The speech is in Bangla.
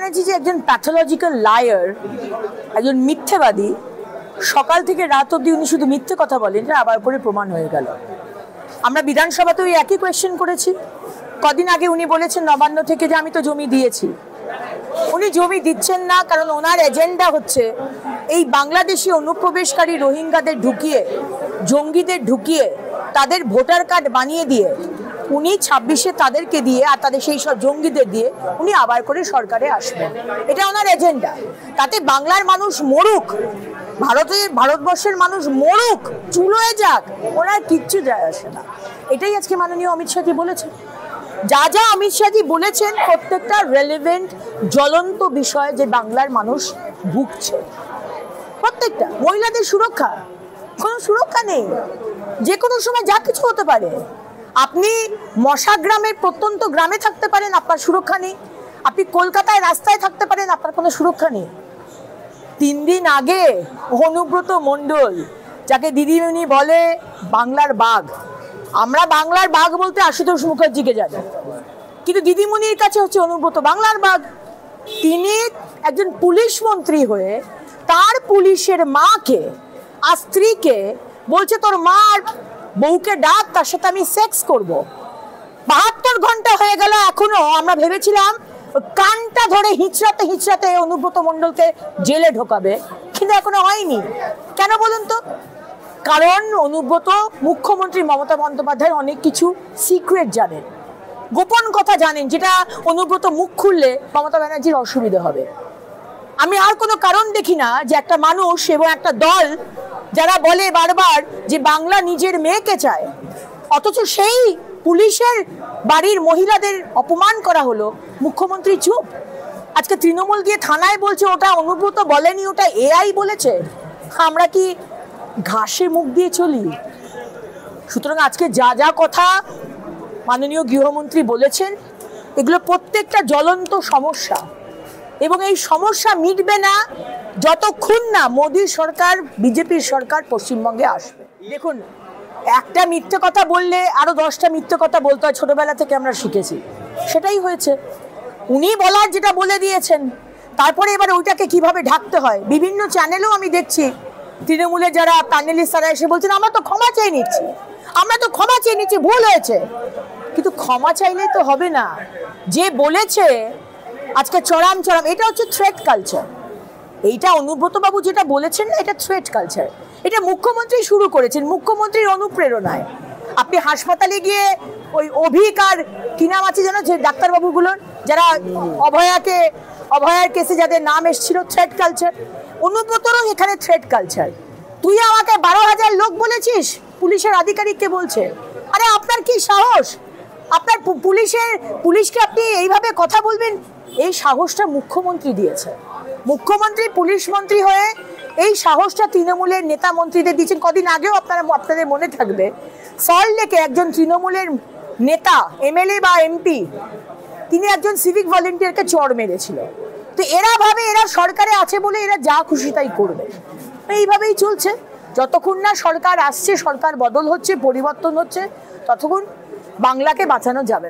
ব্যানার্জি যে একজন প্যাথোলজিক্যাল লায়ার, একজন মিথ্যেবাদী, সকাল থেকে রাত অবধি উনি শুধু মিথ্যে কথা বলেন, এটা আবার করে প্রমাণ হয়ে গেল। আমরা বিধানসভাতেও একই কোয়েশ্চেন করেছি। কদিন আগে উনি বলেছেন নবান্ন থেকে যে আমি তো জমি দিয়েছি। উনি জমি দিচ্ছেন না, কারণ ওনার এজেন্ডা হচ্ছে এই বাংলাদেশি অনুপ্রবেশকারী রোহিঙ্গাদের ঢুকিয়ে, জঙ্গিদের ঢুকিয়ে, তাদের ভোটার কার্ড বানিয়ে দিয়ে উনি 26-এ তাদেরকে দিয়ে আর তাদের সেই সব জঙ্গিদের দিয়ে উনি আবার করে সরকারে আসবেন। এটা ওনার এজেন্ডা। তাতে বাংলার মানুষ মরুক, ভারতবর্ষের মানুষ মরুক, চুলোয় যাক, ওনার কিচ্ছু যায় আসে না। এটাই আজকে মাননীয় অমিত শাহজি বলেছেন। যা যা অমিত শাহজি বলেছেন প্রত্যেকটা রেলেভেন্ট, জ্বলন্ত বিষয় যে বাংলার মানুষ ভুগছে। প্রত্যেকটা মহিলাদের সুরক্ষা, কোনো সুরক্ষা নেই, যে কোনো সময় যা কিছু হতে পারে। আপনি মশা গ্রামের প্রত্যন্ত গ্রামে থাকতে পারেন, আপনার সুরক্ষা নেই। আপনি কলকাতায় রাস্তায় থাকতে পারেন, আপনার কোনো সুরক্ষা নেই। 3 দিন আগে অনুব্রত মণ্ডল, যাকে দিদিমণি বলে বাংলার বাঘ, আমরা বাংলার বাঘ বলতে আশুতোষ মুখার্জিকে জানি, কিন্তু দিদিমণির কাছে হচ্ছে অনুব্রত বাংলার বাঘ। তিনি একজন পুলিশ মন্ত্রী হয়ে তার পুলিশের মাকে আর স্ত্রীকে বলছে তোর মা আর বউকে ডাক, তার সাথে আমি সেক্স করব। 72 ঘন্টা হয়ে গেল, এখনো আমরা ভেবেছিলাম কানটা ধরে হিঁচড়াতে হিঁচড়াতে অনুব্রত মণ্ডলকে জেলে ঢোকাবে, কিন্তু এখনো হয়নি। কেন বলুন তো? কারণ অনুব্রত মুখ্যমন্ত্রী মমতা বন্দ্যোপাধ্যায়ের অনেক কিছু সিক্রেট জানেন, গোপন কথা জানেন, যেটা অনুব্রত মুখ খুললে মমতা ব্যানার্জির অসুবিধা হবে। আমি আর কোনো কারণ দেখি না যে একটা মানুষ এবং একটা দল যারা বলে বারবার যে বাংলা নিজের মেয়েকে চায়, অথচ সেই পুলিশের বাড়ির মহিলাদের অপমান করা হলো, মুখ্যমন্ত্রী চুপ। আজকে তৃণমূল গিয়ে থানায় বলছে ওটা অনুব্রত বলেনি, ওটা এআই বলেছে। আমরা কি ঘাসে মুখ দিয়ে চলি? সুতরাং আজকে যা যা কথা মাননীয় গৃহমন্ত্রী বলেছেন, এগুলো প্রত্যেকটা জ্বলন্ত সমস্যা, এবং এই সমস্যা মিটবে না যতক্ষণ না মোদী সরকার, বিজেপির সরকার পশ্চিমবঙ্গে আসবে। দেখুন, একটা মিথ্যে কথা বললে আরো 10টা মিথ্যে কথা বলতে হয়, ছোটবেলা থেকে আমরা শিখেছি, সেটাই হয়েছে। উনি বলার যেটা বলে দিয়েছেন, তারপরে এবার ওইটাকে কিভাবে ঢাকতে হয়। বিভিন্ন চ্যানেলেও আমি দেখছি তৃণমূলের যারা প্যানেলিস্ট তারা এসে বলছেন আমরা তো ক্ষমা চেয়ে নিচ্ছি, আমরা তো ক্ষমা চেয়ে নিচ্ছি, ভুল হয়েছে। কিন্তু ক্ষমা চাইলেই তো হবে না। যে বলেছে আজকে চরম, এটা হচ্ছে থ্রেট কালচার। এইটা অনুব্রত বাবু যেটা বলেছেন না, এটা থ্রেট কালচার। এটা মুখ্যমন্ত্রী শুরু করেছেন, মুখ্যমন্ত্রীর অনুপ্রেরণায়। আপনি হাসপাতালে গিয়ে ওই অভিক আর কি নাম আছে যেন, যে ডাক্তারবাবুগুলোর যারা অভয়ার কেসে যাদের নাম এসেছিল, থ্রেট কালচার। অনুব্রতরও এখানে থ্রেট কালচার। তুই আমাকে 12,000 লোক বলেছিস, পুলিশের আধিকারিককে বলছে। আরে আপনার কি সাহস? আপনার পুলিশকে আপনি এইভাবে কথা বলবেন? এই সাহসটা মুখ্যমন্ত্রী দিয়েছে। মুখ্যমন্ত্রী পুলিশ মন্ত্রী হয়ে এই সাহসটা তৃণমূলের নেতা মন্ত্রীদের দিয়েছেন। কদিন আগেও আপনাদের মনে থাকবে, সল্টলেকে একজন তৃণমূলের নেতা, এমএলএ বা এমপি, তিনি একজন সিভিক ভলেন্টিয়ারকে চড় মেরেছিল। তো এরা ভাবে এরা সরকারে আছে বলে এরা যা খুশি তাই করবে। এইভাবেই চলছে। যতক্ষণ না সরকার আসছে, সরকার বদল হচ্ছে, পরিবর্তন হচ্ছে, ততক্ষণ বাংলাকে বাঁচানো যাবে না।